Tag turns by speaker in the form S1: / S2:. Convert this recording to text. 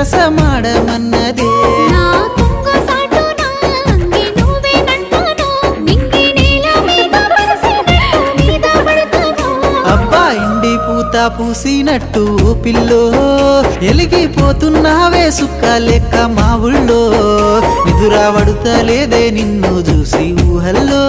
S1: సరసమాడమన్నదే అబ్బా ఇండి పూత పూసినట్టు పిల్లో ఎలిగిపోతున్నావే సుక్క లెక్క మా ఊళ్ళో నిదురా వడుతలేదే నిన్ను చూసి ఊహల్లో